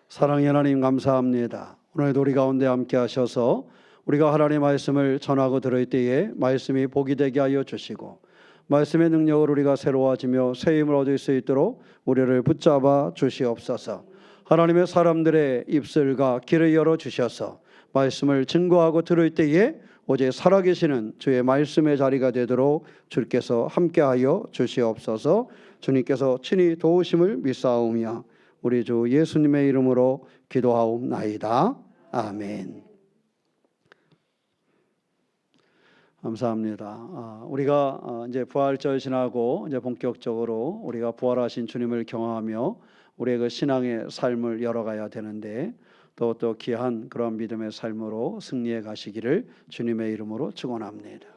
사랑의 하나님 감사합니다. 오늘도 우리 가운데 함께 하셔서 우리가 하나님의 말씀을 전하고 들을 때에 말씀이 복이 되게 하여 주시고 말씀의 능력을 우리가 새로워지며 새 힘을 얻을 수 있도록 우리를 붙잡아 주시옵소서. 하나님의 사람들의 입술과 귀를 열어 주셔서 말씀을 증거하고 들을 때에 오직 살아계시는 주의 말씀의 자리가 되도록 주께서 함께하여 주시옵소서. 주님께서 친히 도우심을 믿사오며 우리 주 예수님의 이름으로 기도하옵나이다. 아멘. 감사합니다. 우리가 이제 부활절 지나고 이제 본격적으로 우리가 부활하신 주님을 경험하며 우리의 그 신앙의 삶을 열어가야 되는데 또 귀한 그런 믿음의 삶으로 승리해 가시기를 주님의 이름으로 축원합니다.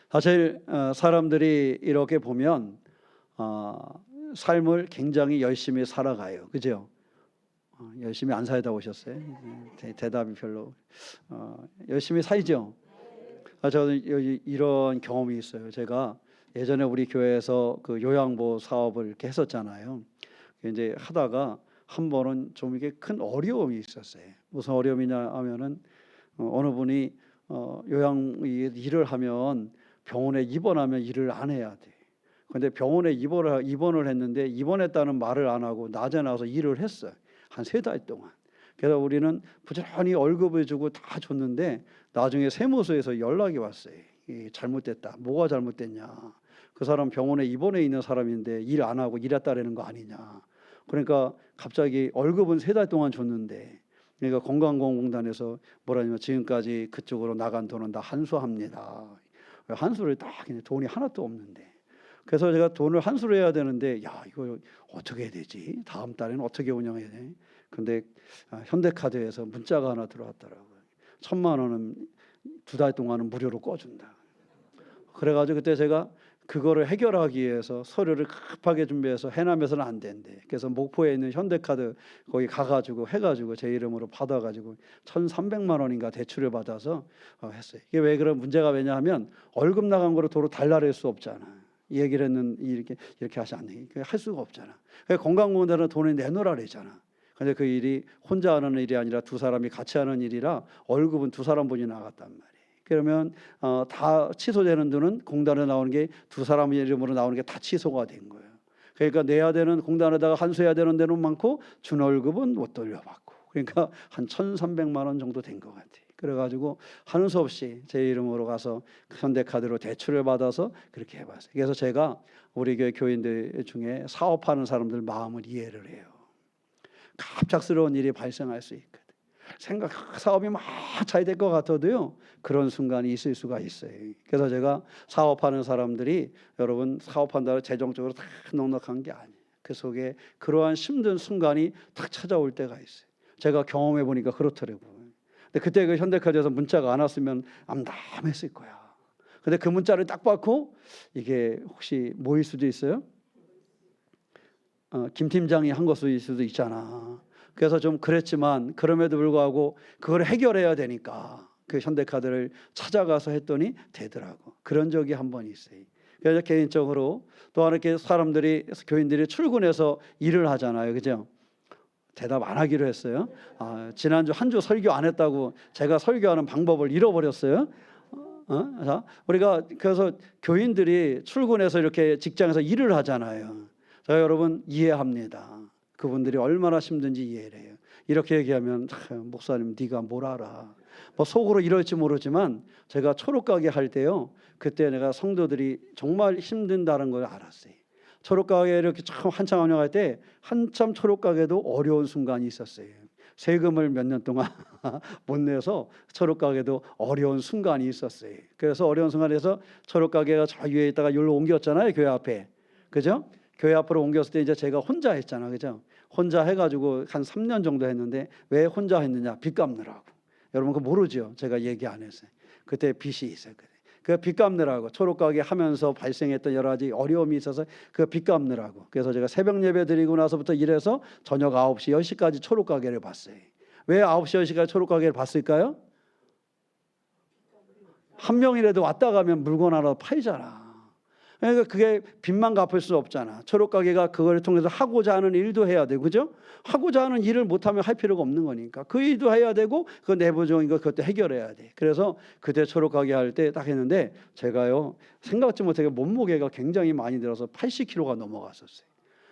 사실 사람들이 이렇게 보면 삶을 굉장히 열심히 살아가요. 그죠? 열심히 안 살다 오셨어요? 대답이 별로. 열심히 살죠? 저는 이런 경험이 있어요. 제가 예전에 우리 교회에서 그 요양보 사업을 이렇게 했었잖아요. 이제 하다가 한 번은 좀 이게 큰 어려움이 있었어요. 무슨 어려움이냐 하면은 어느 분이 요양 일을 하면 병원에 입원하면 일을 안 해야 돼. 근데 병원에 입원을 했는데 입원했다는 말을 안 하고 낮에 나와서 일을 했어요. 한 3달 동안. 그래서 우리는 부지런히 월급을 주고 다 줬는데 나중에 세무서에서 연락이 왔어요. 잘못됐다. 뭐가 잘못됐냐. 그 사람 병원에 입원해 있는 사람인데 일 안 하고 일했다라는 거 아니냐. 그러니까 갑자기 월급은 3달 동안 줬는데 그러니까 건강보험공단에서 뭐라냐면 지금까지 그쪽으로 나간 돈은 다 환수합니다. 환수를 딱 돈이 하나도 없는데 그래서 제가 돈을 환수를 해야 되는데 야 이거 어떻게 해야 되지? 다음 달에는 어떻게 운영해야 돼? 근데 현대카드에서 문자가 하나 들어왔더라고요. 1,000만 원은 2달 동안은 무료로 꺼준다. 그래가지고 그때 제가 그거를 해결하기 위해서 서류를 급하게 준비해서 해남에서는 안 된대. 그래서 목포에 있는 현대카드 거기 가가지고 해가지고 제 이름으로 받아가지고 1,300만 원인가 대출을 받아서 했어요. 이게 왜 그런 문제가 왜냐하면 월급 나간 거로 도로 달라낼 수 없잖아. 이 얘기를 했는데 이렇게 하시 안 돼. 할 수가 없잖아. 건강보험공단은 돈을 내놓으라 그랬잖아. 근데 그 일이 혼자 하는 일이 아니라 2사람이 같이 하는 일이라 월급은 2사람분이 나갔단 말이에요. 그러면 다 취소되는 돈은 공단에 나오는 게 2사람 이름으로 나오는 게 다 취소가 된 거예요. 그러니까 내야 되는 공단에다가 환수해야 되는 데는 많고 준 월급은 못 돌려받고 그러니까 한 1,300만 원 정도 된 것 같아요. 그래가지고 하는 수 없이 제 이름으로 가서 현대카드로 대출을 받아서 그렇게 해봤어요. 그래서 제가 우리 교회 교인들 중에 사업하는 사람들 마음을 이해를 해요. 갑작스러운 일이 발생할 수 있거든. 사업이 막 잘 될 것 같아도요 그런 순간이 있을 수가 있어요. 그래서 제가 사업하는 사람들이 여러분 사업한다고 재정적으로 다 넉넉한 게 아니에요. 그 속에 그러한 힘든 순간이 딱 찾아올 때가 있어요. 제가 경험해 보니까 그렇더라고요. 근데 그때 그 현대카드에서 문자가 안 왔으면 암담했을 거야. 근데 그 문자를 딱 받고 이게 혹시 뭐일 수도 있어요? 김 팀장이 한 것일 수도 있잖아. 그래서 좀 그랬지만 그럼에도 불구하고 그걸 해결해야 되니까 그 현대카드를 찾아가서 했더니 되더라고. 그런 적이 한 번 있어요. 그래서 개인적으로 또 이렇게 사람들이 교인들이 출근해서 일을 하잖아요. 그죠? 대답 안 하기로 했어요. 지난주 한 주 설교 안 했다고 제가 설교하는 방법을 잃어버렸어요. 자, 우리가 그래서 교인들이 출근해서 이렇게 직장에서 일을 하잖아요. 자, 여러분 이해합니다. 그분들이 얼마나 힘든지 이해를 해요. 이렇게 얘기하면 목사님 네가 뭘 알아. 뭐 속으로 이럴지 모르지만 제가 초록가게 할 때요. 그때 내가 성도들이 정말 힘든다는 걸 알았어요. 초록가게 이렇게 참 한참 운영할 때 한참 초록가게도 어려운 순간이 있었어요. 세금을 몇 년 동안 못 내서 초록가게도 어려운 순간이 있었어요. 그래서 어려운 순간에서 초록가게가 저 위에 있다가 여기로 옮겼잖아요. 교회 앞에. 그죠? 교회 앞으로 옮겼을 때 이제 제가 혼자 했잖아. 그죠? 혼자 해가지고 한 3년 정도 했는데 왜 혼자 했느냐? 빚 갚느라고. 여러분 그거 모르죠? 제가 얘기 안 했어요. 그때 빚이 있었거든요. 그 빚 갚느라고 초록가게 하면서 발생했던 여러 가지 어려움이 있어서 그 빚 갚느라고. 그래서 제가 새벽 예배 드리고 나서부터 일해서 저녁 9시, 10시까지 초록가게를 봤어요. 왜 9시, 10시까지 초록가게를 봤을까요? 한 명이라도 왔다 가면 물건 하나 팔잖아. 그러니까 그게 빚만 갚을 수 없잖아. 초록가게가 그걸 통해서 하고자 하는 일도 해야 되고, 그죠? 하고자 하는 일을 못하면 할 필요가 없는 거니까 그 일도 해야 되고 그 내부적인 거 그것도 해결해야 돼. 그래서 그때 초록가게 할 때 딱 했는데 제가요 생각지 못하게 몸무게가 굉장히 많이 들어서 80kg가 넘어갔었어요.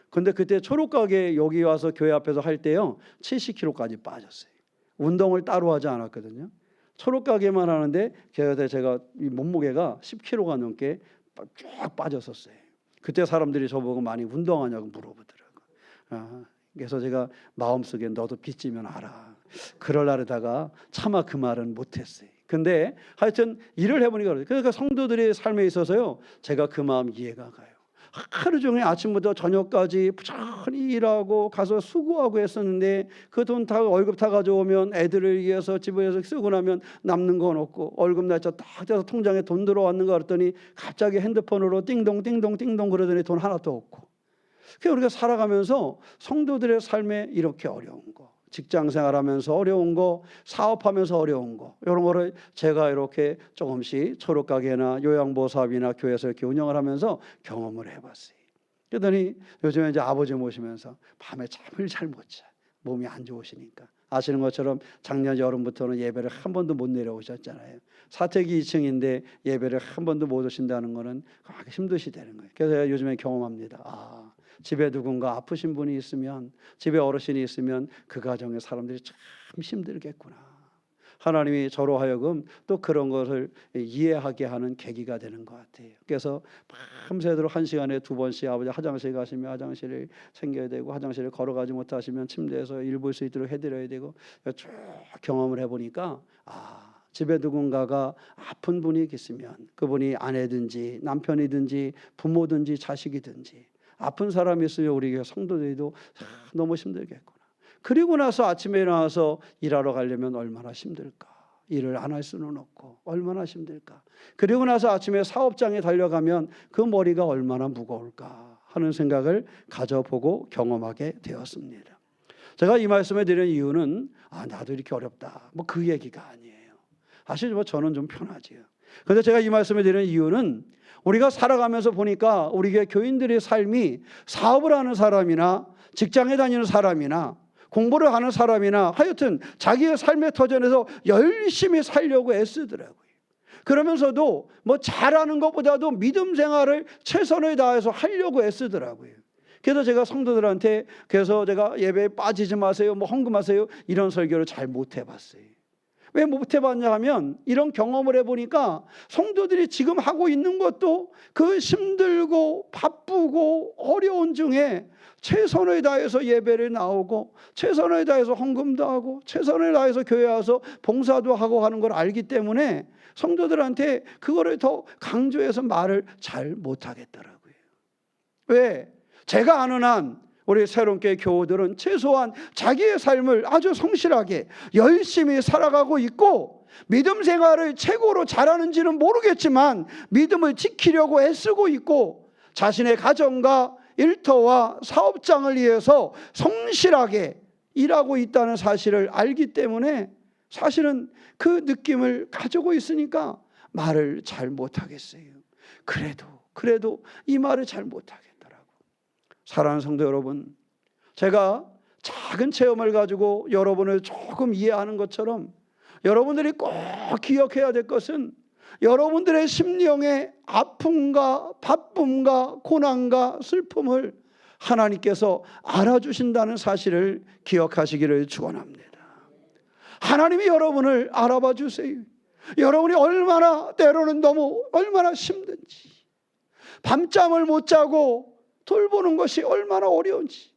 근데 그때 초록가게 여기 와서 교회 앞에서 할 때요 70kg까지 빠졌어요. 운동을 따로 하지 않았거든요. 초록가게만 하는데 제가 이 몸무게가 10kg가 넘게 쭉 빠졌었어요. 그때 사람들이 저보고 많이 운동하냐고 물어보더라고요. 그래서 제가 마음속에 너도 빚지면 알아. 그러려다가 차마 그 말은 못했어요. 근데 하여튼 일을 해보니까 그래요. 그러니까 성도들의 삶에 있어서요 제가 그 마음 이해가 가요. 하루 종일 아침부터 저녁까지 부지런히 일하고 가서 수고하고 했었는데 그 돈 다 월급 다 가져오면 애들을 위해서 집에서 쓰고 나면 남는 건 없고 월급 날짜 딱 돼서 통장에 돈 들어왔는가 그랬더니 갑자기 핸드폰으로 띵동 띵동 띵동 그러더니 돈 하나도 없고. 그러니까 우리가 살아가면서 성도들의 삶에 이렇게 어려운 거, 직장 생활하면서 어려운 거, 사업하면서 어려운 거, 이런 거를 제가 이렇게 조금씩 초록가게나 요양보호사업이나 교회에서 이렇게 운영을 하면서 경험을 해봤어요. 그러더니 요즘에 이제 아버지 모시면서 밤에 잠을 잘 못 자. 몸이 안 좋으시니까. 아시는 것처럼 작년 여름부터는 예배를 한 번도 못 내려오셨잖아요. 사택이 2층인데 예배를 한 번도 못 오신다는 거는 힘드시다는 거예요. 그래서 요즘에 경험합니다. 집에 누군가 아프신 분이 있으면, 집에 어르신이 있으면 그 가정의 사람들이 참 힘들겠구나. 하나님이 저로 하여금 또 그런 것을 이해하게 하는 계기가 되는 것 같아요. 그래서 밤새도록 1시간에 2번씩 아버지 화장실 가시면 화장실을 챙겨야 되고, 화장실을 걸어가지 못하시면 침대에서 일 볼 수 있도록 해드려야 되고, 쭉 경험을 해보니까 집에 누군가가 아픈 분이 계시면 그분이 아내든지 남편이든지 부모든지 자식이든지 아픈 사람이 있으면 우리 성도들도 너무 힘들겠구나. 그리고 나서 아침에 일어나서 일하러 가려면 얼마나 힘들까. 일을 안 할 수는 없고 얼마나 힘들까. 그리고 나서 아침에 사업장에 달려가면 그 머리가 얼마나 무거울까 하는 생각을 가져보고 경험하게 되었습니다. 제가 이 말씀을 드리는 이유는 나도 이렇게 어렵다 뭐 그 얘기가 아니에요. 사실 저는 좀 편하지요. 그런데 제가 이 말씀을 드리는 이유는 우리가 살아가면서 보니까 우리 교인들의 삶이 사업을 하는 사람이나 직장에 다니는 사람이나 공부를 하는 사람이나 하여튼 자기의 삶의 터전에서 열심히 살려고 애쓰더라고요. 그러면서도 뭐 잘하는 것보다도 믿음 생활을 최선을 다해서 하려고 애쓰더라고요. 그래서 제가 성도들한테 그래서 제가 예배에 빠지지 마세요, 뭐 헌금하세요 이런 설교를 잘 못 해봤어요. 왜 못 해봤냐 하면 이런 경험을 해보니까 성도들이 지금 하고 있는 것도 그 힘들고 바쁘고 어려운 중에 최선을 다해서 예배를 나오고 최선을 다해서 헌금도 하고 최선을 다해서 교회 와서 봉사도 하고 하는 걸 알기 때문에 성도들한테 그거를 더 강조해서 말을 잘 못하겠더라고요. 왜? 제가 아는 한 우리 새롭게 교우들은 최소한 자기의 삶을 아주 성실하게 열심히 살아가고 있고 믿음 생활을 최고로 잘하는지는 모르겠지만 믿음을 지키려고 애쓰고 있고 자신의 가정과 일터와 사업장을 위해서 성실하게 일하고 있다는 사실을 알기 때문에 사실은 그 느낌을 가지고 있으니까 말을 잘 못하겠어요. 그래도 이 말을 잘 못하겠어요. 사랑하는 성도 여러분, 제가 작은 체험을 가지고 여러분을 조금 이해하는 것처럼 여러분들이 꼭 기억해야 될 것은 여러분들의 심령의 아픔과 바쁨과 고난과 슬픔을 하나님께서 알아주신다는 사실을 기억하시기를 축원합니다. 하나님이 여러분을 알아봐 주세요. 여러분이 얼마나 때로는 얼마나 힘든지, 밤잠을 못 자고 돌보는 것이 얼마나 어려운지,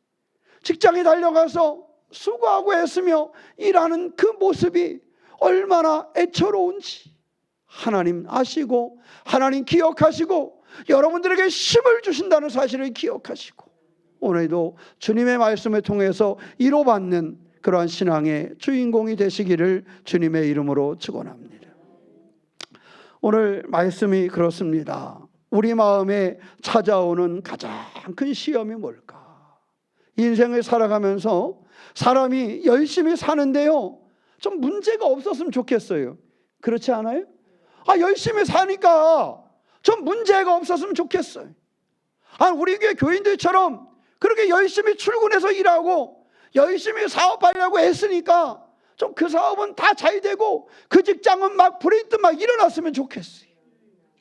직장에 달려가서 수고하고 애쓰며 일하는 그 모습이 얼마나 애처로운지 하나님 아시고 하나님 기억하시고 여러분들에게 힘을 주신다는 사실을 기억하시고 오늘도 주님의 말씀을 통해서 이로받는 그러한 신앙의 주인공이 되시기를 주님의 이름으로 축원합니다. 오늘 말씀이 그렇습니다. 우리 마음에 찾아오는 가장 큰 시험이 뭘까? 인생을 살아가면서 사람이 열심히 사는데요, 좀 문제가 없었으면 좋겠어요. 그렇지 않아요? 열심히 사니까 좀 문제가 없었으면 좋겠어요. 우리 교회 교인들처럼 그렇게 열심히 출근해서 일하고 열심히 사업하려고 애쓰니까 좀 그 사업은 다 잘 되고 그 직장은 막 브레이크 막 일어났으면 좋겠어요.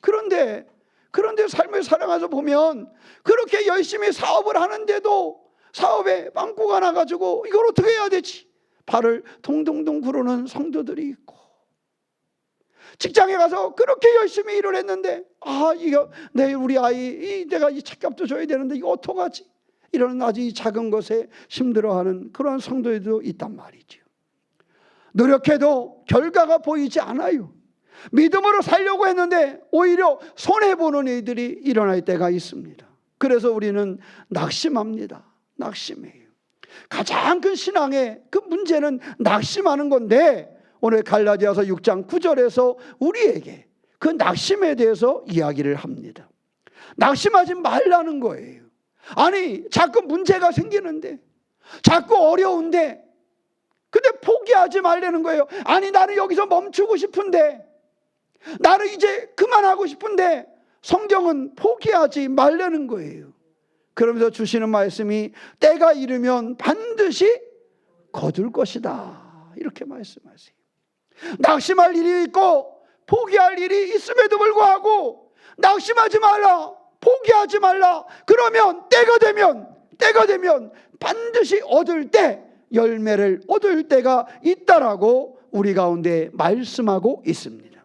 그런데 삶을 살아가서 보면 그렇게 열심히 사업을 하는데도 사업에 빵꾸가 나가지고 이걸 어떻게 해야 되지? 발을 동동동 구르는 성도들이 있고, 직장에 가서 그렇게 열심히 일을 했는데 이거 우리 아이 내가 이 책값도 줘야 되는데 이거 어떡하지? 이런 아주 작은 것에 힘들어하는 그런 성도들도 있단 말이죠. 노력해도 결과가 보이지 않아요. 믿음으로 살려고 했는데 오히려 손해보는 일들이 일어날 때가 있습니다. 그래서 우리는 낙심합니다. 낙심해요. 가장 큰 신앙의 그 문제는 낙심하는 건데, 오늘 갈라디아서 6장 9절에서 우리에게 그 낙심에 대해서 이야기를 합니다. 낙심하지 말라는 거예요. 자꾸 문제가 생기는데, 자꾸 어려운데, 근데 포기하지 말라는 거예요. 나는 여기서 멈추고 싶은데, 나는 이제 그만하고 싶은데, 성경은 포기하지 말라는 거예요. 그러면서 주시는 말씀이 때가 이르면 반드시 거둘 것이다, 이렇게 말씀하세요. 낙심할 일이 있고 포기할 일이 있음에도 불구하고 낙심하지 말라, 포기하지 말라. 그러면 때가 되면 반드시 얻을 때, 열매를 얻을 때가 있다라고 우리 가운데 말씀하고 있습니다.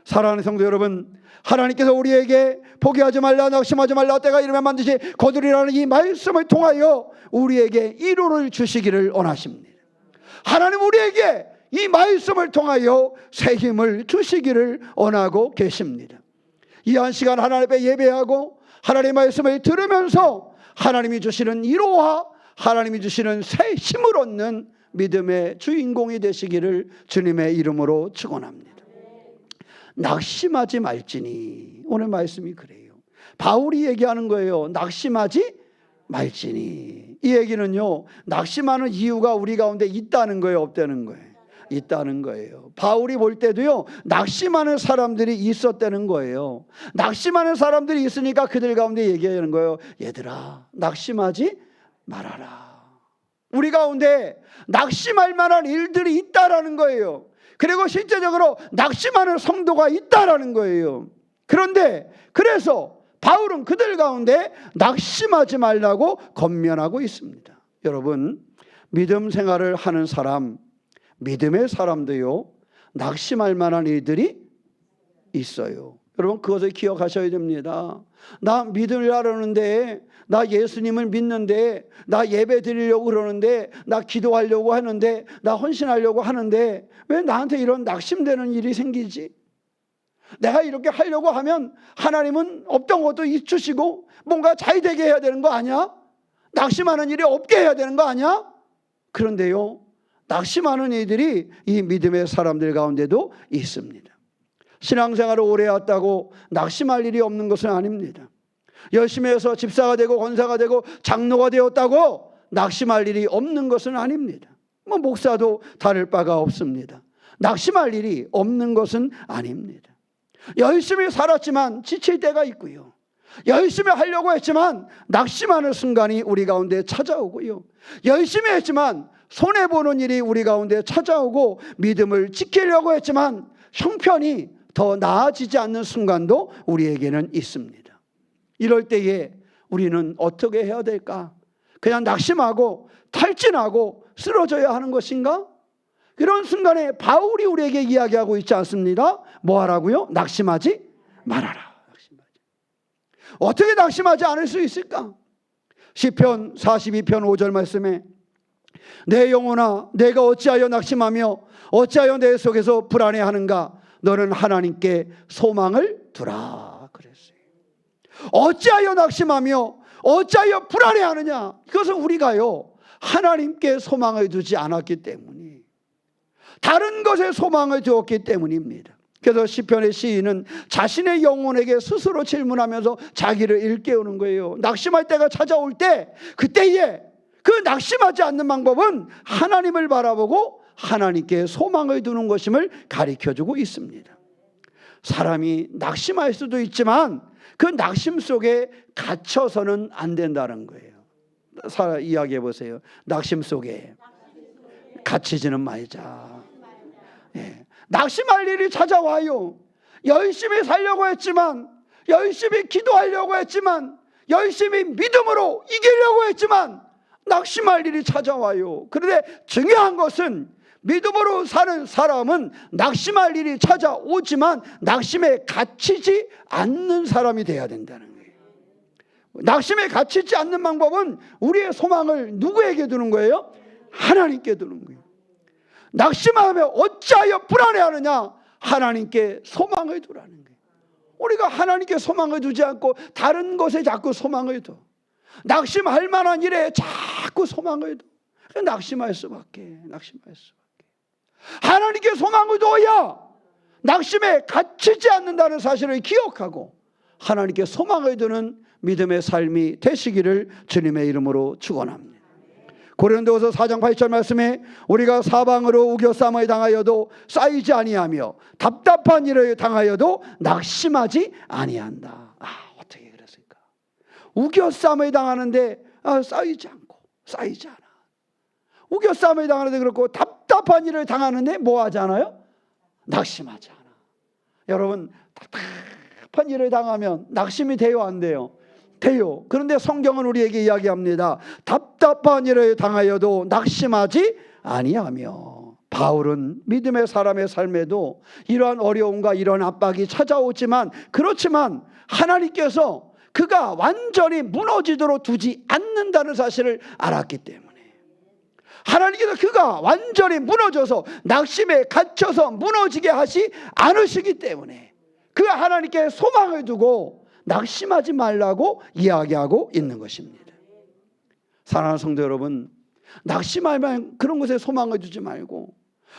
사랑하는 성도 여러분, 하나님께서 우리에게 포기하지 말라, 낙심하지 말라, 때가 이르면 반드시 거두리라는 이 말씀을 통하여 우리에게 위로를 주시기를 원하십니다. 하나님 우리에게 이 말씀을 통하여 새 힘을 주시기를 원하고 계십니다. 이 한 시간 하나님 앞에 예배하고 하나님의 말씀을 들으면서 하나님이 주시는 위로와 하나님이 주시는 새 힘을 얻는 믿음의 주인공이 되시기를 주님의 이름으로 축원합니다. 낙심하지 말지니, 오늘 말씀이 그래요. 바울이 얘기하는 거예요. 낙심하지 말지니. 이 얘기는요, 낙심하는 이유가 우리 가운데 있다는 거예요, 없다는 거예요? 있다는 거예요. 바울이 볼 때도요, 낙심하는 사람들이 있었다는 거예요. 낙심하는 사람들이 있으니까 그들 가운데 얘기하는 거예요. 얘들아, 낙심하지 말아라. 우리 가운데 낙심할 만한 일들이 있다라는 거예요. 그리고 실제적으로 낙심하는 성도가 있다라는 거예요. 그래서 바울은 그들 가운데 낙심하지 말라고 권면하고 있습니다. 여러분, 믿음 생활을 하는 사람, 믿음의 사람도요, 낙심할 만한 일들이 있어요. 여러분, 그것을 기억하셔야 됩니다. 나 믿으려는데, 나 예수님을 믿는데, 나 예배 드리려고 그러는데, 나 기도하려고 하는데, 나 헌신하려고 하는데 왜 나한테 이런 낙심되는 일이 생기지? 내가 이렇게 하려고 하면 하나님은 없던 것도 주시고 뭔가 잘 되게 해야 되는 거 아니야? 낙심하는 일이 없게 해야 되는 거 아니야? 그런데요, 낙심하는 이들이 이 믿음의 사람들 가운데도 있습니다. 신앙생활을 오래 했다고 낙심할 일이 없는 것은 아닙니다. 열심히 해서 집사가 되고 권사가 되고 장로가 되었다고 낙심할 일이 없는 것은 아닙니다. 목사도 다를 바가 없습니다. 낙심할 일이 없는 것은 아닙니다. 열심히 살았지만 지칠 때가 있고요, 열심히 하려고 했지만 낙심하는 순간이 우리 가운데 찾아오고요, 열심히 했지만 손해보는 일이 우리 가운데 찾아오고 믿음을 지키려고 했지만 형편이 더 나아지지 않는 순간도 우리에게는 있습니다. 이럴 때에 우리는 어떻게 해야 될까? 그냥 낙심하고 탈진하고 쓰러져야 하는 것인가? 그런 순간에 바울이 우리에게 이야기하고 있지 않습니다. 뭐 하라고요? 낙심하지 말아라. 어떻게 낙심하지 않을 수 있을까? 시편 42편 5절 말씀에 내 영혼아, 내가 어찌하여 낙심하며 어찌하여 내 속에서 불안해하는가? 너는 하나님께 소망을 두라 그랬어요. 어찌하여 낙심하며 어찌하여 불안해하느냐? 그것은 우리가요, 하나님께 소망을 두지 않았기 때문에, 다른 것에 소망을 두었기 때문입니다. 그래서 시편의 시인은 자신의 영혼에게 스스로 질문하면서 자기를 일깨우는 거예요. 낙심할 때가 찾아올 때, 그때에 그 낙심하지 않는 방법은 하나님을 바라보고 하나님께 소망을 두는 것임을 가르쳐주고 있습니다. 사람이 낙심할 수도 있지만 그 낙심 속에 갇혀서는 안 된다는 거예요. 이야기해 보세요. 낙심 속에 갇히지는 말자. 예. 낙심할 일이 찾아와요. 열심히 살려고 했지만, 열심히 기도하려고 했지만, 열심히 믿음으로 이기려고 했지만 낙심할 일이 찾아와요. 그런데 중요한 것은 믿음으로 사는 사람은 낙심할 일이 찾아오지만 낙심에 갇히지 않는 사람이 돼야 된다는 거예요. 낙심에 갇히지 않는 방법은 우리의 소망을 누구에게 두는 거예요? 하나님께 두는 거예요. 낙심하며 어찌하여 불안해하느냐? 하나님께 소망을 두라는 거예요. 우리가 하나님께 소망을 두지 않고 다른 것에 자꾸 소망을 둬. 낙심할 만한 일에 자꾸 소망을 둬. 낙심할 수밖에. 하나님께 소망을 둬야 낙심에 갇히지 않는다는 사실을 기억하고 하나님께 소망을 두는 믿음의 삶이 되시기를 주님의 이름으로 축원합니다. 고린도후서 4장 8절 말씀에 우리가 사방으로 우겨쌈을 당하여도 쌓이지 아니하며 답답한 일을 당하여도 낙심하지 아니한다. 어떻게 그랬을까? 우겨쌈을 당하는데 쌓이지 않아. 우겨쌈을 당하는데 그렇고 답답한 일을 당하는데 뭐 하지 않아요? 낙심하지 않아. 여러분, 답답한 일을 당하면 낙심이 돼요, 안 돼요? 돼요. 그런데 성경은 우리에게 이야기합니다. 답답한 일을 당하여도 낙심하지 아니하며. 바울은 믿음의 사람의 삶에도 이러한 어려움과 이러한 압박이 찾아오지만, 그렇지만 하나님께서 그가 완전히 무너지도록 두지 않는다는 사실을 알았기 때문에, 하나님께서 그가 완전히 무너져서 낙심에 갇혀서 무너지게 하지 않으시기 때문에 그가 하나님께 소망을 두고 낙심하지 말라고 이야기하고 있는 것입니다. 사랑하는 성도 여러분, 낙심하면 그런 것에 소망을 두지 말고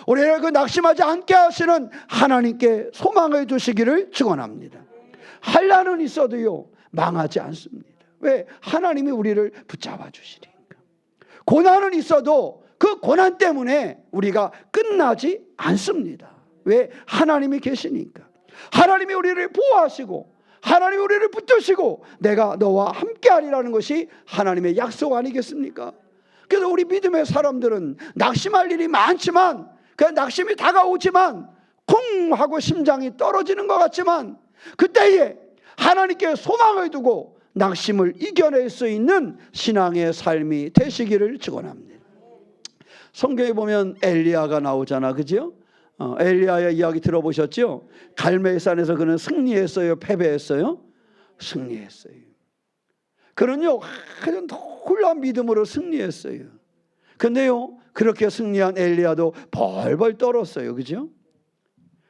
우리를 그 낙심하지 않게 하시는 하나님께 소망을 두시기를 축원합니다. 환난은 있어도요 망하지 않습니다. 왜? 하나님이 우리를 붙잡아 주시니까. 고난은 있어도 그 고난 때문에 우리가 끝나지 않습니다. 왜? 하나님이 계시니까. 하나님이 우리를 보호하시고 하나님이 우리를 붙드시고 내가 너와 함께하리라는 것이 하나님의 약속 아니겠습니까? 그래서 우리 믿음의 사람들은 낙심할 일이 많지만, 그 낙심이 다가오지만 쿵 하고 심장이 떨어지는 것 같지만 그때에 하나님께 소망을 두고 낙심을 이겨낼 수 있는 신앙의 삶이 되시기를 축원합니다. 성경에 보면 엘리야가 나오잖아, 그죠? 엘리야의 이야기 들어보셨죠? 갈멜산에서 그는 승리했어요, 패배했어요? 승리했어요. 그는요 아주 놀라운 믿음으로 승리했어요. 근데요 그렇게 승리한 엘리야도 벌벌 떨었어요, 그죠?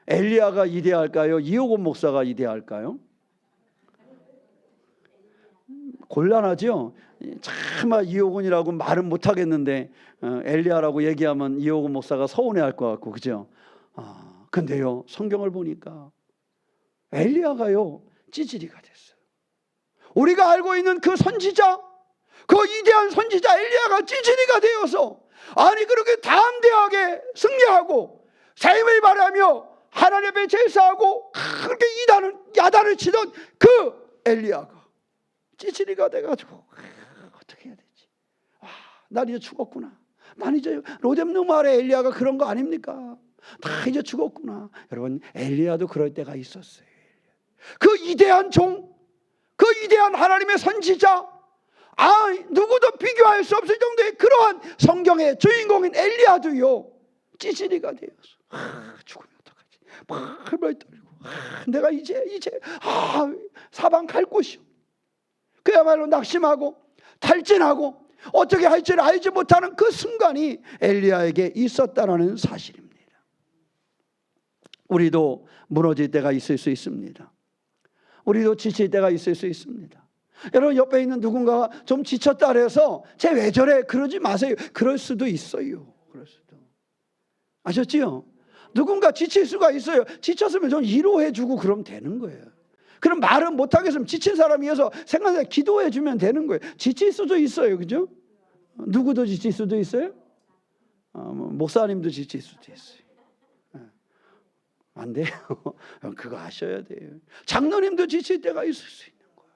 엘리야가 이대할까요? 이호곤 목사가 이대할까요? 곤란하죠. 참 이호곤이라고 말은 못하겠는데 엘리야라고 얘기하면 이호곤 목사가 서운해할 것 같고, 그죠? 근데요 성경을 보니까 엘리야가요 찌질이가 됐어요. 우리가 알고 있는 그 선지자, 그 이대한 선지자 엘리야가 찌질이가 되어서 아니 그렇게 담대하게 승리하고 샘을 바라며 하나님 앞에 제사하고 그렇게 야단을 치던 그 엘리야가 찌질이가 돼가지고 어떻게 해야 되지? 난 이제 죽었구나. 난 이제 로뎀누말의 엘리야가 그런 거 아닙니까? 다 이제 죽었구나. 여러분, 엘리야도 그럴 때가 있었어요. 그 위대한 종, 그 위대한 하나님의 선지자, 누구도 비교할 수 없을 정도의 그러한 성경의 주인공인 엘리야도요 찌질이가 되어서 죽으면 어떡하지? 벌벌 떨고 내가 이제 사방 갈 곳이요. 그야말로 낙심하고 탈진하고 어떻게 할지를 알지 못하는 그 순간이 엘리야에게 있었다는 사실입니다. 우리도 무너질 때가 있을 수 있습니다. 우리도 지칠 때가 있을 수 있습니다. 여러분 옆에 있는 누군가가 좀 지쳤다 그래서 쟤 왜 저래 그러지 마세요. 그럴 수도 있어요. 그럴 수도. 아셨지요? 누군가 지칠 수가 있어요. 지쳤으면 좀 위로해주고 그러면 되는 거예요. 그럼 말은 못하겠으면 지친 사람이 위해서 생각해 기도해주면 되는 거예요. 지칠 수도 있어요. 그죠? 누구도 지칠 수도 있어요? 목사님도 지칠 수도 있어요. 안 돼요. 그거 아셔야 돼요. 장로님도 지칠 때가 있을 수 있는 거예요.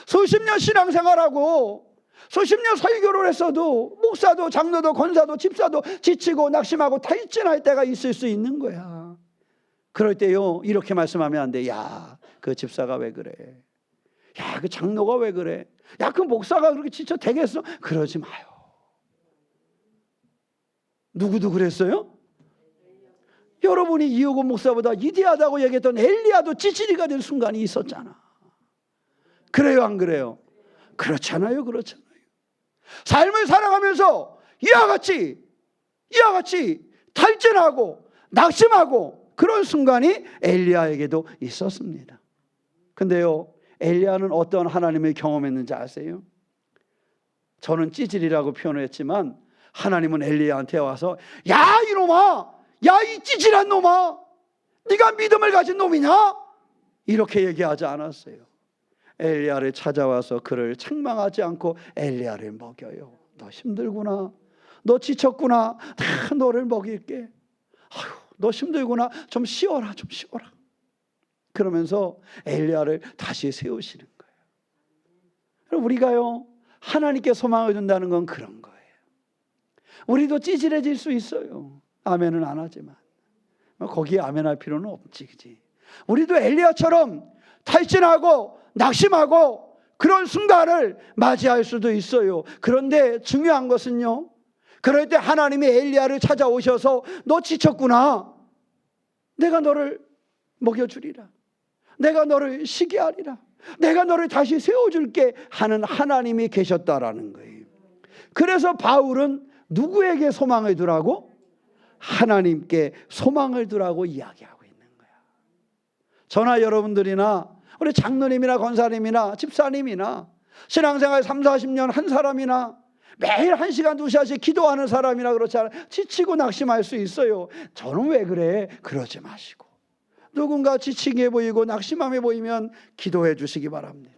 수십 년 신앙생활하고 수십 년 설교를 했어도 목사도 장로도 권사도 집사도 지치고 낙심하고 탈진할 때가 있을 수 있는 거야. 그럴 때요, 이렇게 말씀하면 안 돼. 야, 그 집사가 왜 그래? 야, 그 장로가 왜 그래? 야, 그 목사가 그렇게 지쳐 되겠어? 그러지 마요. 누구도 그랬어요? 여러분이 이호곤 목사보다 위대하다고 얘기했던 엘리야도 찌질이가 된 순간이 있었잖아. 그래요, 안 그래요? 그렇잖아요, 그렇잖아요. 삶을 살아가면서 이와 같이 탈진하고 낙심하고 그런 순간이 엘리야에게도 있었습니다. 근데요, 엘리야는 어떤 하나님을 경험했는지 아세요? 저는 찌질이라고 표현을 했지만 하나님은 엘리야한테 와서 야, 이놈아, 야, 이 찌질한 놈아, 네가 믿음을 가진 놈이냐? 이렇게 얘기하지 않았어요. 엘리야를 찾아와서 그를 책망하지 않고 엘리야를 먹여요. 너 힘들구나, 너 지쳤구나, 다 너를 먹일게. 아유, 너 힘들구나, 좀 쉬어라, 좀 쉬어라. 그러면서 엘리야를 다시 세우시는 거예요. 우리가요, 하나님께 소망을 준다는 건 그런 거예요. 우리도 찌질해질 수 있어요. 아멘은 안 하지만 거기에 아멘할 필요는 없지, 그지? 우리도 엘리야처럼 탈진하고 낙심하고 그런 순간을 맞이할 수도 있어요. 그런데 중요한 것은요, 그럴 때 하나님이 엘리야를 찾아오셔서 너 지쳤구나, 내가 너를 먹여주리라, 내가 너를 쉬게 하리라, 내가 너를 다시 세워줄게 하는 하나님이 계셨다라는 거예요. 그래서 바울은 누구에게 소망을 두라고? 하나님께 소망을 두라고 이야기하고 있는 거야. 저나 여러분들이나 우리 장로님이나 권사님이나 집사님이나 신앙생활 3, 40년 한 사람이나 매일 1시간 2시간씩 기도하는 사람이나 그렇잖아요. 지치고 낙심할 수 있어요. 저는 왜 그래? 그러지 마시고 누군가 지치게 보이고 낙심함에 보이면 기도해 주시기 바랍니다.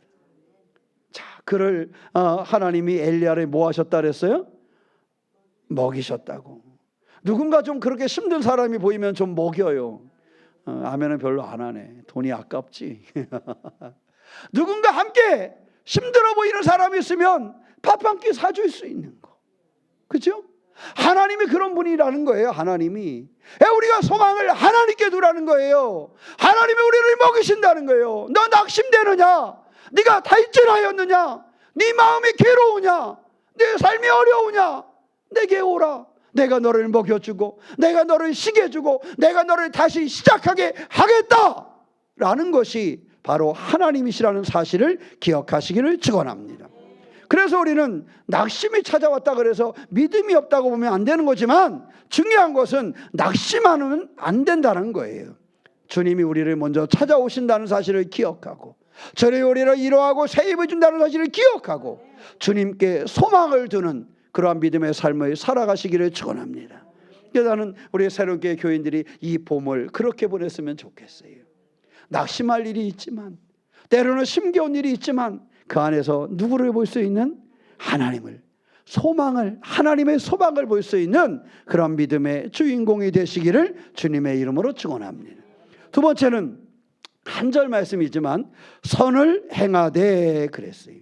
자, 그를 하나님이 엘리야를 뭐 하셨다 그랬어요? 먹이셨다고. 누군가 좀 그렇게 힘든 사람이 보이면 좀 먹여요. 아멘은 별로 안 하네. 돈이 아깝지. 누군가 함께 힘들어 보이는 사람이 있으면 밥 한 끼 사줄 수 있는 거. 그렇죠? 하나님이 그런 분이라는 거예요. 하나님이. 우리가 소망을 하나님께 두라는 거예요. 하나님이 우리를 먹이신다는 거예요. 너 낙심되느냐? 네가 탈진하였느냐? 네 마음이 괴로우냐? 네 삶이 어려우냐? 내게 오라. 내가 너를 먹여주고 내가 너를 쉬게 해주고 내가 너를 다시 시작하게 하겠다라는 것이 바로 하나님이시라는 사실을 기억하시기를 축원합니다. 그래서 우리는 낙심이 찾아왔다 그래서 믿음이 없다고 보면 안 되는 거지만 중요한 것은 낙심하면 안 된다는 거예요. 주님이 우리를 먼저 찾아오신다는 사실을 기억하고 저를 우리를 위로하고 새 힘을 준다는 사실을 기억하고 주님께 소망을 두는 그러한 믿음의 삶을 살아가시기를 축원합니다. 나는 우리 새롭게 교인들이 이 봄을 그렇게 보냈으면 좋겠어요. 낙심할 일이 있지만 때로는 힘겨운 일이 있지만 그 안에서 누구를 볼 수 있는? 하나님을, 소망을, 하나님의 소망을 볼 수 있는 그런 믿음의 주인공이 되시기를 주님의 이름으로 축원합니다. 두 번째는 한 절 말씀이지만 선을 행하되 그랬어요.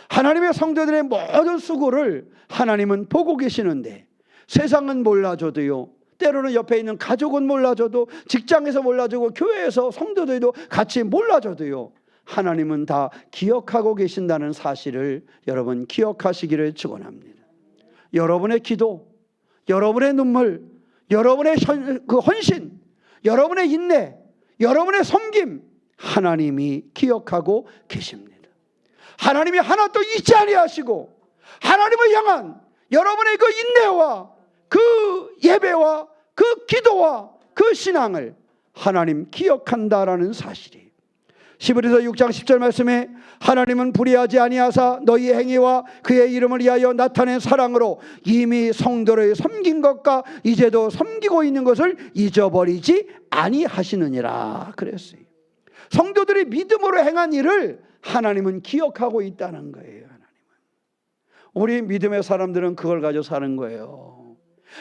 하나님의 성도들의 모든 수고를 하나님은 보고 계시는데 세상은 몰라줘도요, 때로는 옆에 있는 가족은 몰라줘도 직장에서 몰라주고 교회에서 성도들도 같이 몰라줘도요, 하나님은 다 기억하고 계신다는 사실을 여러분 기억하시기를 축원합니다. 여러분의 기도, 여러분의 눈물, 여러분의 그 헌신, 여러분의 인내, 여러분의 섬김 하나님이 기억하고 계십니다. 하나님이 하나도 잊지 아니하시고 하나님을 향한 여러분의 그 인내와 그 예배와 그 기도와 그 신앙을 하나님 기억한다라는 사실이에요. 히브리서 6장 10절 말씀에 하나님은 불의하지 아니하사 너희의 행위와 그의 이름을 위하여 나타낸 사랑으로 이미 성도를 섬긴 것과 이제도 섬기고 있는 것을 잊어버리지 아니하시느니라 그랬어요. 성도들이 믿음으로 행한 일을 하나님은 기억하고 있다는 거예요. 하나님은. 우리 믿음의 사람들은 그걸 가지고 사는 거예요.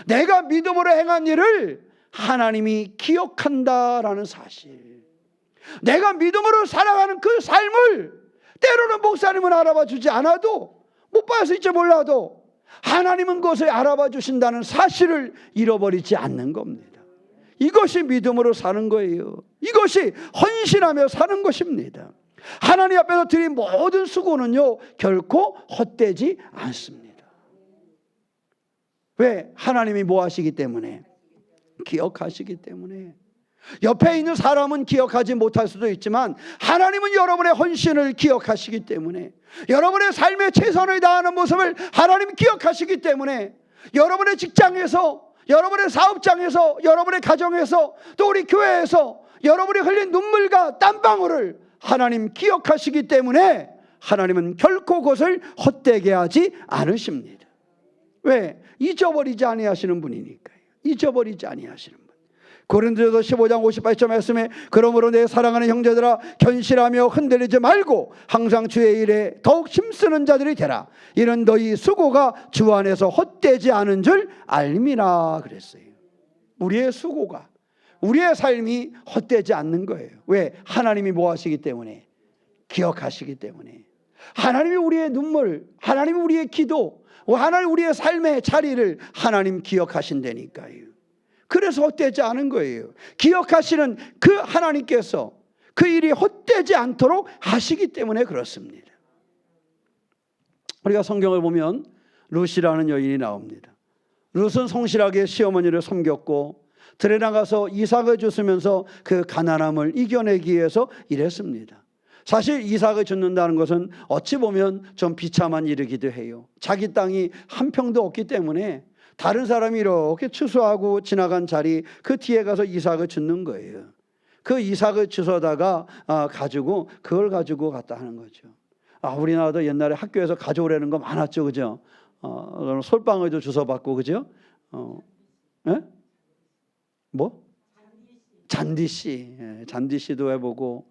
내가 믿음으로 행한 일을 하나님이 기억한다라는 사실. 내가 믿음으로 살아가는 그 삶을 때로는 목사님은 알아봐 주지 않아도, 못 봤을지 몰라도 하나님은 그것을 알아봐 주신다는 사실을 잃어버리지 않는 겁니다. 이것이 믿음으로 사는 거예요. 이것이 헌신하며 사는 것입니다. 하나님 앞에서 드린 모든 수고는요 결코 헛되지 않습니다. 왜? 하나님이 뭐 하시기 때문에? 기억하시기 때문에. 옆에 있는 사람은 기억하지 못할 수도 있지만 하나님은 여러분의 헌신을 기억하시기 때문에, 여러분의 삶에 최선을 다하는 모습을 하나님이 기억하시기 때문에, 여러분의 직장에서, 여러분의 사업장에서, 여러분의 가정에서, 또 우리 교회에서 여러분이 흘린 눈물과 땀방울을 하나님 기억하시기 때문에 하나님은 결코 그것을 헛되게 하지 않으십니다. 왜? 잊어버리지 아니하시는 분이니까요. 잊어버리지 아니하시는 분. 고린도서 15장 58절 말씀에 그러므로 내 사랑하는 형제들아 견실하며 흔들리지 말고 항상 주의 일에 더욱 힘쓰는 자들이 되라. 이는 너희 수고가 주 안에서 헛되지 않은 줄 알미라 그랬어요. 우리의 수고가, 우리의 삶이 헛되지 않는 거예요. 왜? 하나님이 뭐 하시기 때문에? 기억하시기 때문에. 하나님이 우리의 눈물, 하나님이 우리의 기도, 하나님 우리의 삶의 자리를 하나님 기억하신다니까요. 그래서 헛되지 않은 거예요. 기억하시는 그 하나님께서 그 일이 헛되지 않도록 하시기 때문에 그렇습니다. 우리가 성경을 보면 룻이라는 여인이 나옵니다. 룻은 성실하게 시어머니를 섬겼고 들에 나가서 이삭을 주스면서 그 가난함을 이겨내기 위해서 일했습니다. 사실 이삭을 줍는다는 것은 어찌 보면 좀 비참한 일이기도 해요. 자기 땅이 한 평도 없기 때문에 다른 사람이 이렇게 추수하고 지나간 자리 그 뒤에 가서 이삭을 줍는 거예요. 그 이삭을 주워다가 가지고 그걸 가지고 갔다 하는 거죠. 우리나라도 옛날에 학교에서 가져오라는 거 많았죠, 그죠? 솔방울도 주워받고, 그죠? 예? 뭐? 잔디씨, 잔디씨도 해보고,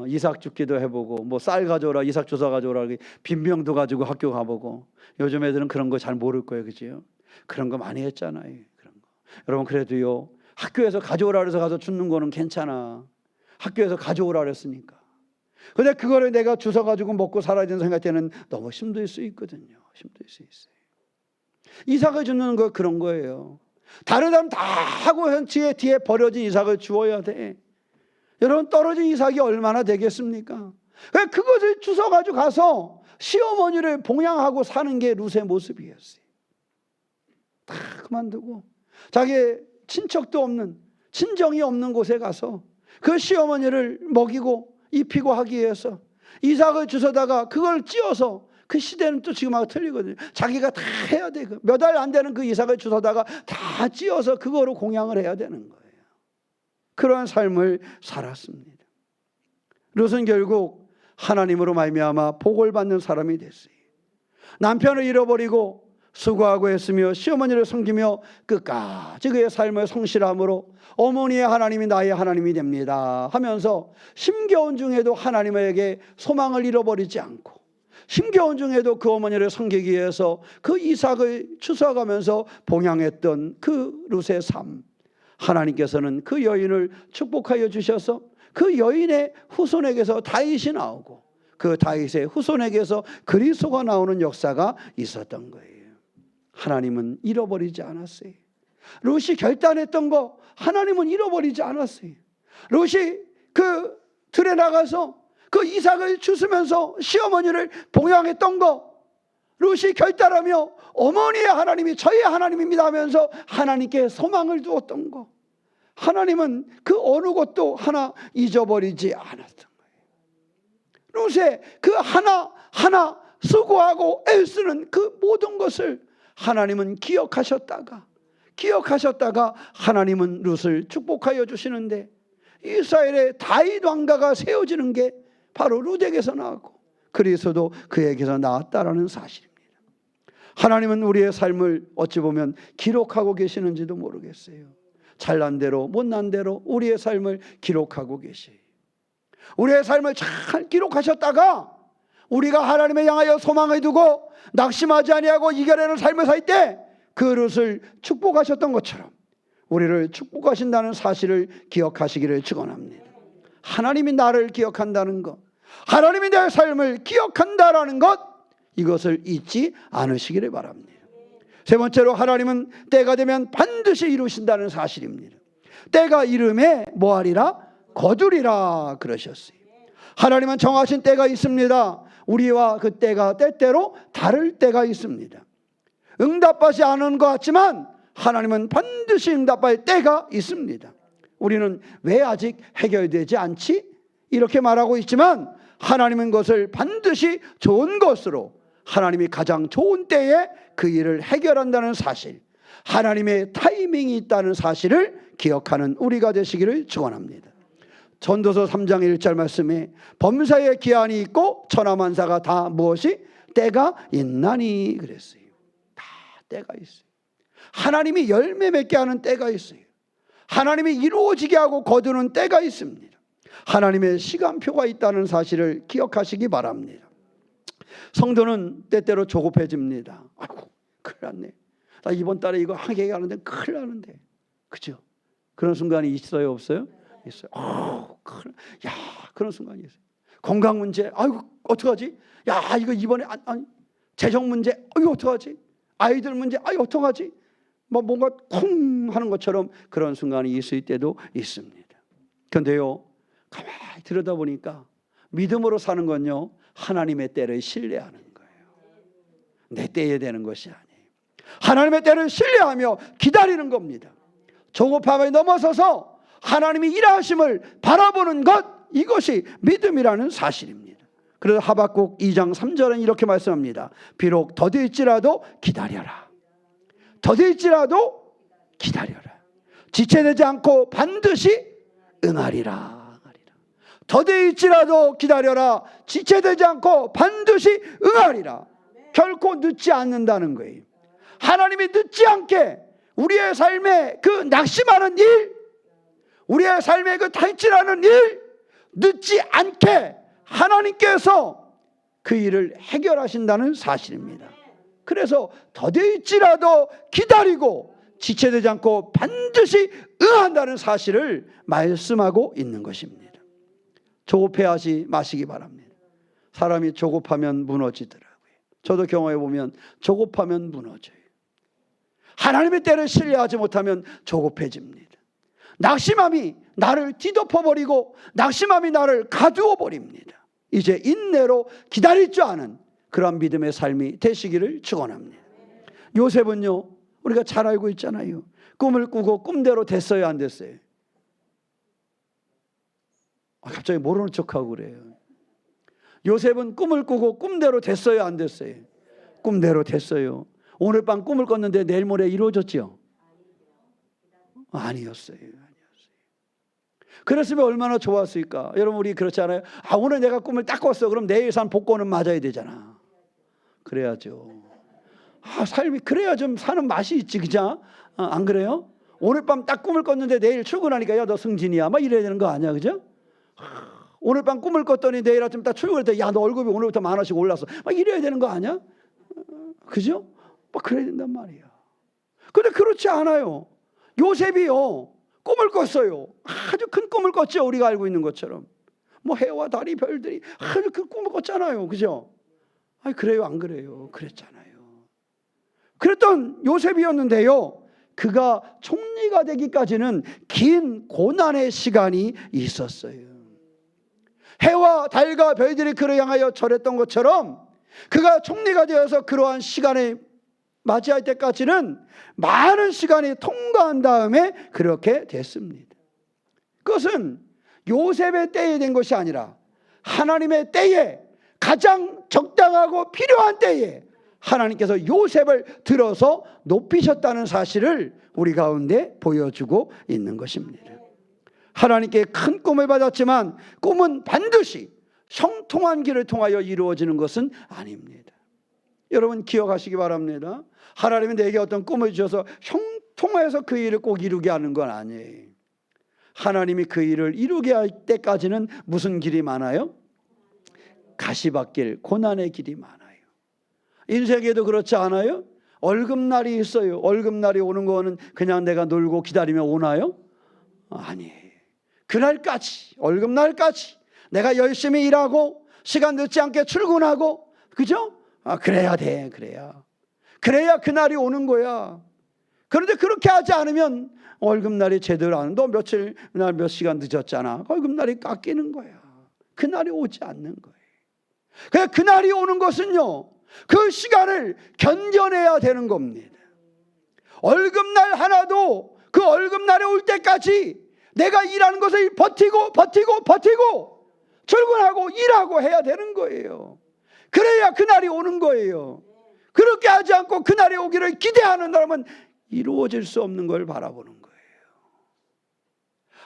이삭 줍기도 해보고, 뭐 쌀 가져오라, 이삭 주워 가져오라, 빈병도 가지고 학교 가보고. 요즘 애들은 그런 거 잘 모를 거예요, 그죠? 그런 거 많이 했잖아요. 그런 거. 여러분 그래도요, 학교에서 가져오라 그래서 가서 줍는 거는 괜찮아. 학교에서 가져오라 그랬으니까. 근데 그거를 내가 주워 가지고 먹고 살아야 되는 생각 때는 너무 힘들 수 있거든요. 힘들 수 있어요. 이삭을 줍는 거 그런 거예요. 다른 사람 다 하고 뒤에 버려진 이삭을 주어야 돼. 여러분 떨어진 이삭이 얼마나 되겠습니까? 그것을 주워 가지고 가서 시어머니를 봉양하고 사는 게 룻의 모습이었어요. 다 그만두고 자기 친척도 없는, 친정이 없는 곳에 가서 그 시어머니를 먹이고 입히고 하기 위해서 이삭을 주워다가 그걸 찧어서, 그 시대는 또 지금하고 틀리거든요. 자기가 다 해야 돼. 몇 알 안 되는 그 이삭을 주워다가 다 찧어서 그거로 공양을 해야 되는 거예요. 그러한 삶을 살았습니다. 룻은 결국 하나님으로 말미암아 복을 받는 사람이 됐어요. 남편을 잃어버리고 수고하고 했으며 시어머니를 섬기며 끝까지 그의 삶을 성실함으로 어머니의 하나님이 나의 하나님이 됩니다 하면서 힘겨운 중에도 하나님에게 소망을 잃어버리지 않고, 힘겨운 중에도 그 어머니를 섬기기 위해서 그 이삭을 주워가면서 봉양했던 그 룻의 삶, 하나님께서는 그 여인을 축복하여 주셔서 그 여인의 후손에게서 다윗이 나오고 그 다윗의 후손에게서 그리스도가 나오는 역사가 있었던 거예요. 하나님은 잃어버리지 않았어요. 룻이 결단했던 거 하나님은 잃어버리지 않았어요. 룻이 그 들에 나가서 그 이삭을 주스면서 시어머니를 봉양했던 거, 룻이 결단하며 어머니의 하나님이 저의 하나님입니다 하면서 하나님께 소망을 두었던 거, 하나님은 그 어느 것도 하나 잊어버리지 않았던 거예요. 룻의 그 하나하나 수고하고 애쓰는 그 모든 것을 하나님은 기억하셨다가 하나님은 룻을 축복하여 주시는데, 이스라엘의 다윗 왕가가 세워지는 게 바로 룻에게서 나왔고 그리스도도 그에게서 나왔다라는 사실입니다. 하나님은 우리의 삶을 어찌 보면 기록하고 계시는지도 모르겠어요. 잘난 대로 못난 대로 우리의 삶을 기록하고 계셔요. 우리의 삶을 잘 기록하셨다가 우리가 하나님을 향하여 소망을 두고 낙심하지 아니하고 이겨내는 삶을 살 때 그 룻을 축복하셨던 것처럼 우리를 축복하신다는 사실을 기억하시기를 축원합니다. 하나님이 나를 기억한다는 것, 하나님이 내 삶을 기억한다라는 것, 이것을 잊지 않으시기를 바랍니다. 세 번째로 하나님은 때가 되면 반드시 이루신다는 사실입니다. 때가 이름에 뭐하리라? 거두리라 그러셨어요. 하나님은 정하신 때가 있습니다. 우리와 그 때가 때때로 다를 때가 있습니다. 응답하지 않은 것 같지만 하나님은 반드시 응답할 때가 있습니다. 우리는 왜 아직 해결되지 않지? 이렇게 말하고 있지만 하나님은 그것을 반드시 좋은 것으로, 하나님이 가장 좋은 때에 그 일을 해결한다는 사실, 하나님의 타이밍이 있다는 사실을 기억하는 우리가 되시기를 축원합니다. 전도서 3장 1절 말씀에 범사에 기한이 있고 천하만사가 다 무엇이? 때가 있나니 그랬어요. 다 때가 있어요. 하나님이 열매 맺게 하는 때가 있어요. 하나님이 이루어지게 하고 거두는 때가 있습니다. 하나님의 시간표가 있다는 사실을 기억하시기 바랍니다. 성도는 때때로 조급해집니다. 아이고 큰일 났네. 나 이번 달에 이거 하게 하는데 큰일 나는데. 그죠? 그런 순간이 있어요 없어요? 있어요. 야, 그런 순간이 있어요. 건강 문제, 아이고 어떡하지? 야, 이거 이번에 재정 문제, 이거 어떡하지? 아이들 문제, 어떡하지? 뭔가 쿵 하는 것처럼 그런 순간이 있을 때도 있습니다. 그런데요, 가만히 들여다보니까 믿음으로 사는 건요, 하나님의 때를 신뢰하는 거예요. 내 때에 되는 것이 아니에요. 하나님의 때를 신뢰하며 기다리는 겁니다. 조급함을 넘어서서 하나님이 일하심을 바라보는 것, 이것이 믿음이라는 사실입니다. 그래서 하박국 2장 3절은 이렇게 말씀합니다. 비록 더딜지라도 기다려라. 더딜지라도 기다려라. 지체되지 않고 반드시 응하리라. 더딜지라도 기다려라. 지체되지 않고 반드시 응하리라. 결코 늦지 않는다는 거예요. 하나님이 늦지 않게 우리의 삶에 그 낙심하는 일, 우리의 삶에 그 탈진하는 일, 늦지 않게 하나님께서 그 일을 해결하신다는 사실입니다. 그래서 더딜지라도 기다리고 지체되지 않고 반드시 응한다는 사실을 말씀하고 있는 것입니다. 조급해하지 마시기 바랍니다. 사람이 조급하면 무너지더라고요. 저도 경험해 보면 조급하면 무너져요. 하나님의 때를 신뢰하지 못하면 조급해집니다. 낙심함이 나를 뒤덮어버리고 낙심함이 나를 가두어 버립니다. 이제 인내로 기다릴 줄 아는 그런 믿음의 삶이 되시기를 축원합니다. 요셉은요, 우리가 잘 알고 있잖아요. 꿈을 꾸고 꿈대로 됐어요, 안 됐어요? 갑자기 모르는 척하고 그래요. 요셉은 꿈을 꾸고 꿈대로 됐어요, 안 됐어요? 꿈대로 됐어요. 오늘 밤 꿈을 꿨는데 내일 모레 이루어졌죠? 아니었어요. 그랬으면 얼마나 좋았을까? 여러분, 우리 그렇지 않아요? 오늘 내가 꿈을 딱 꿨어. 그럼 내일 산 복권은 맞아야 되잖아. 그래야죠. 삶이 그래야 좀 사는 맛이 있지, 그죠? 안 그래요? 오늘 밤 딱 꿈을 꿨는데 내일 출근하니까 야, 너 승진이야, 막 이래야 되는 거 아니야, 그죠? 오늘 밤 꿈을 꿨더니 내일 아침 딱 출근할 때 야, 너 월급이 오늘부터 10,000원씩 올랐어, 막 이래야 되는 거 아니야? 그죠? 막 그래야 된단 말이야. 근데 그렇지 않아요. 요셉이요, 꿈을 꿨어요. 아주 큰 꿈을 꿨죠. 우리가 알고 있는 것처럼. 해와 달이 별들이 아주 큰 꿈을 꿨잖아요. 그죠? 그래요, 안 그래요? 그랬잖아요. 그랬던 요셉이었는데요, 그가 총리가 되기까지는 긴 고난의 시간이 있었어요. 해와 달과 별들이 그를 향하여 절했던 것처럼 그가 총리가 되어서 그러한 시간을 맞이할 때까지는 많은 시간이 통과한 다음에 그렇게 됐습니다. 그것은 요셉의 때에 된 것이 아니라 하나님의 때에, 가장 적당하고 필요한 때에 하나님께서 요셉을 들어서 높이셨다는 사실을 우리 가운데 보여주고 있는 것입니다. 하나님께 큰 꿈을 받았지만 꿈은 반드시 형통한 길을 통하여 이루어지는 것은 아닙니다. 여러분, 기억하시기 바랍니다. 하나님이 내게 어떤 꿈을 주셔서 형통해서 그 일을 꼭 이루게 하는 건 아니에요. 하나님이 그 일을 이루게 할 때까지는 무슨 길이 많아요? 가시밭길, 고난의 길이 많아요. 인생에도 그렇지 않아요? 월급날이 있어요. 월급날이 오는 거는 그냥 내가 놀고 기다리면 오나요? 아니에요. 그날까지, 월급날까지 내가 열심히 일하고 시간 늦지 않게 출근하고, 그죠? 그래야 돼. 그래야 그날이 오는 거야. 그런데 그렇게 하지 않으면 월급날이 제대로 안, 너 며칠 날 몇 시간 늦었잖아. 월급날이 깎이는 거야. 그날이 오지 않는 거예요. 그래서 그날이 오는 것은요, 그 시간을 견뎌내야 되는 겁니다. 월급날 하나도 그 월급날이 올 때까지 내가 일하는 것을 버티고 출근하고 일하고 해야 되는 거예요. 그래야 그날이 오는 거예요. 그렇게 하지 않고 그날이 오기를 기대하는 사람은 이루어질 수 없는 걸 바라보는 거예요.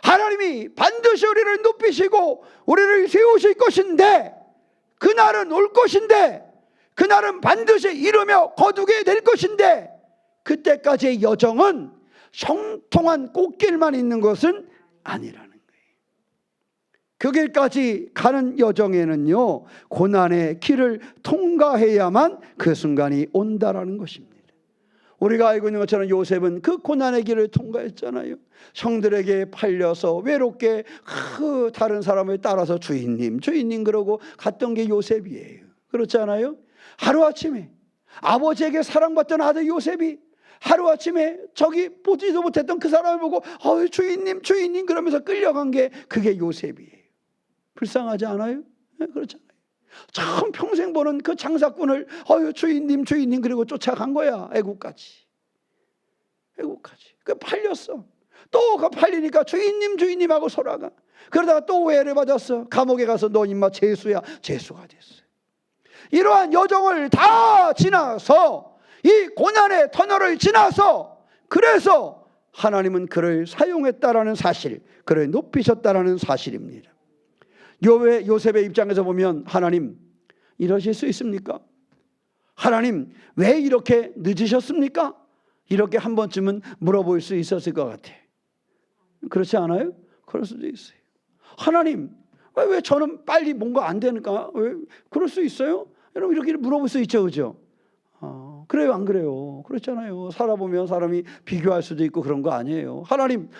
하나님이 반드시 우리를 높이시고 우리를 세우실 것인데, 그날은 올 것인데, 그날은 반드시 이루며 거두게 될 것인데, 그때까지의 여정은 형통한 꽃길만 있는 것은 아니라는 거예요. 그 길까지 가는 여정에는요, 고난의 길을 통과해야만 그 순간이 온다라는 것입니다. 우리가 알고 있는 것처럼 요셉은 그 고난의 길을 통과했잖아요. 형들에게 팔려서 외롭게 다른 사람을 따라서 주인님 그러고 갔던 게 요셉이에요. 그렇지 않아요? 하루아침에 아버지에게 사랑받던 아들 요셉이 하루아침에 저기 보지도 못했던 그 사람을 보고 주인님 그러면서 끌려간 게 그게 요셉이에요. 불쌍하지 않아요? 네, 그렇잖아요. 참 평생 보는 그 장사꾼을 주인님 그리고 쫓아간 거야. 애국까지. 그 팔렸어. 또 그 팔리니까 주인님 하고 돌아가. 그러다가 또 오해를 받았어. 감옥에 가서 너 임마 죄수야. 죄수가 됐어요. 이러한 여정을 다 지나서, 이 고난의 터널을 지나서, 그래서 하나님은 그를 사용했다라는 사실, 그를 높이셨다라는 사실입니다. 요셉의 입장에서 보면, 하나님 이러실 수 있습니까? 하나님 왜 이렇게 늦으셨습니까? 이렇게 한 번쯤은 물어볼 수 있었을 것 같아. 그렇지 않아요? 그럴 수도 있어요. 하나님 왜 저는 빨리 뭔가 안 되니까, 왜 그럴 수 있어요? 여러분 이렇게 물어볼 수 있죠, 그죠? 그래요, 안 그래요? 그렇잖아요. 살아보면 사람이 비교할 수도 있고 그런 거 아니에요. 하나님,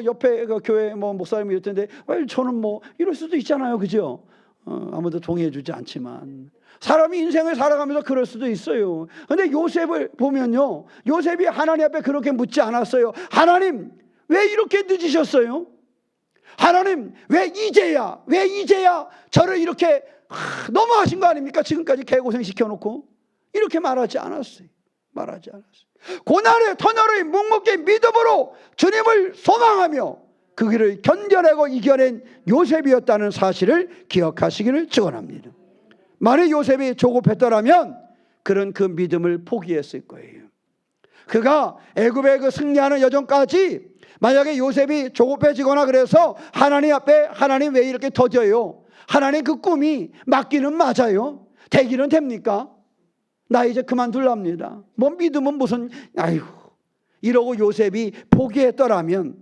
옆에 그 교회 목사님이 이럴 텐데 왜 저는 이럴 수도 있잖아요, 그죠? 아무도 동의해주지 않지만 사람이 인생을 살아가면서 그럴 수도 있어요. 근데 요셉을 보면요, 요셉이 하나님 앞에 그렇게 묻지 않았어요. 하나님 왜 이렇게 늦으셨어요? 하나님 왜 이제야 저를 이렇게 너무하신 거 아닙니까? 지금까지 개고생 시켜놓고. 이렇게 말하지 않았어요. 고난의 터널을 묵묵히 믿음으로 주님을 소망하며 그 길을 견뎌내고 이겨낸 요셉이었다는 사실을 기억하시기를 축원합니다. 만약 요셉이 조급했더라면 그는 그 믿음을 포기했을 거예요. 그가 애굽의 그 승리하는 여정까지 만약에 요셉이 조급해지거나 그래서 하나님 앞에, 하나님 왜 이렇게 더뎌요? 하나님 그 꿈이 맞기는 맞아요. 되기는 됩니까? 나 이제 그만둘랍니다. 믿음은 무슨, 이러고 요셉이 포기했더라면,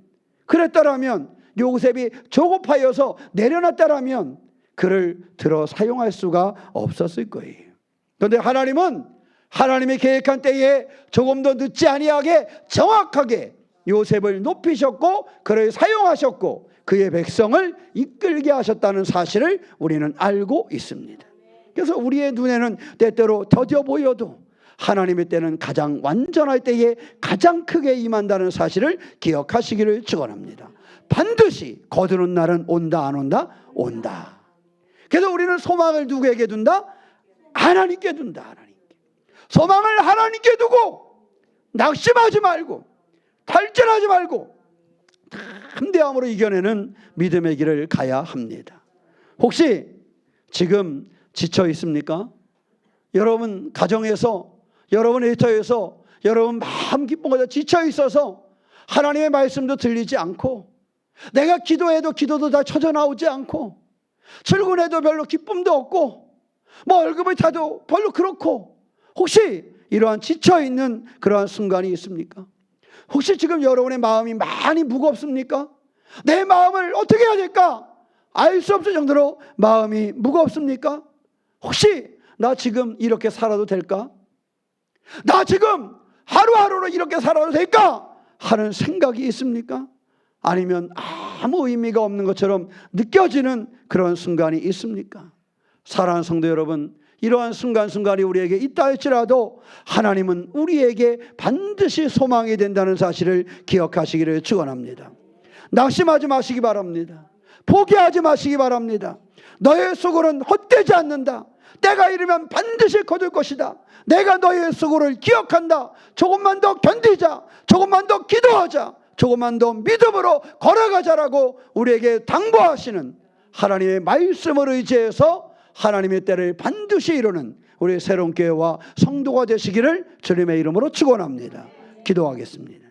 그랬더라면, 요셉이 조급하여서 내려놨더라면 그를 들어 사용할 수가 없었을 거예요. 그런데 하나님은 하나님의 계획한 때에 조금 더 늦지 아니하게 정확하게 요셉을 높이셨고 그를 사용하셨고 그의 백성을 이끌게 하셨다는 사실을 우리는 알고 있습니다. 그래서 우리의 눈에는 때때로 더뎌 보여도 하나님의 때는 가장 완전할 때에 가장 크게 임한다는 사실을 기억하시기를 축원합니다. 반드시 거두는 날은 온다, 안 온다? 온다. 그래서 우리는 소망을 누구에게 둔다? 하나님께 둔다. 하나님께. 소망을 하나님께 두고 낙심하지 말고 탈진하지 말고 담대함으로 이겨내는 믿음의 길을 가야 합니다. 혹시 지금 지쳐 있습니까? 여러분 가정에서, 여러분 일터에서, 여러분 마음 기쁜 것에 지쳐 있어서 하나님의 말씀도 들리지 않고, 내가 기도해도 기도도 다 쳐져 나오지 않고, 출근해도 별로 기쁨도 없고, 월급을 타도 별로 그렇고, 혹시 이러한 지쳐 있는 그러한 순간이 있습니까? 혹시 지금 여러분의 마음이 많이 무겁습니까? 내 마음을 어떻게 해야 될까? 알 수 없을 정도로 마음이 무겁습니까? 혹시 나 지금 이렇게 살아도 될까? 나 지금 하루하루를 이렇게 살아도 될까 하는 생각이 있습니까? 아니면 아무 의미가 없는 것처럼 느껴지는 그런 순간이 있습니까? 사랑하는 성도 여러분, 이러한 순간순간이 우리에게 있다 할지라도 하나님은 우리에게 반드시 소망이 된다는 사실을 기억하시기를 축원합니다. 낙심하지 마시기 바랍니다. 포기하지 마시기 바랍니다. 너의 수고는 헛되지 않는다. 때가 이르면 반드시 거둘 것이다. 내가 너의 수고를 기억한다. 조금만 더 견디자. 조금만 더 기도하자. 조금만 더 믿음으로 걸어가자라고 우리에게 당부하시는 하나님의 말씀을 의지해서 하나님의 때를 반드시 이루는 우리 새로운 교회와 성도가 되시기를 주님의 이름으로 축원합니다. 기도하겠습니다.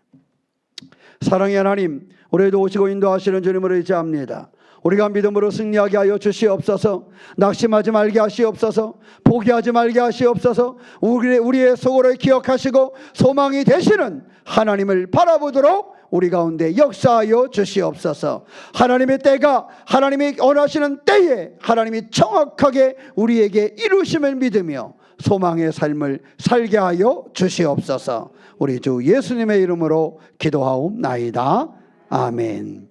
사랑의 하나님, 우리도 오시고 인도하시는 주님을 의지합니다. 우리가 믿음으로 승리하게 하여 주시옵소서. 낙심하지 말게 하시옵소서. 포기하지 말게 하시옵소서. 우리의 소고를 기억하시고 소망이 되시는 하나님을 바라보도록 우리 가운데 역사하여 주시옵소서. 하나님의 때가 하나님이 원하시는 때에 하나님이 정확하게 우리에게 이루심을 믿으며 소망의 삶을 살게 하여 주시옵소서. 우리 주 예수님의 이름으로 기도하옵나이다. 아멘.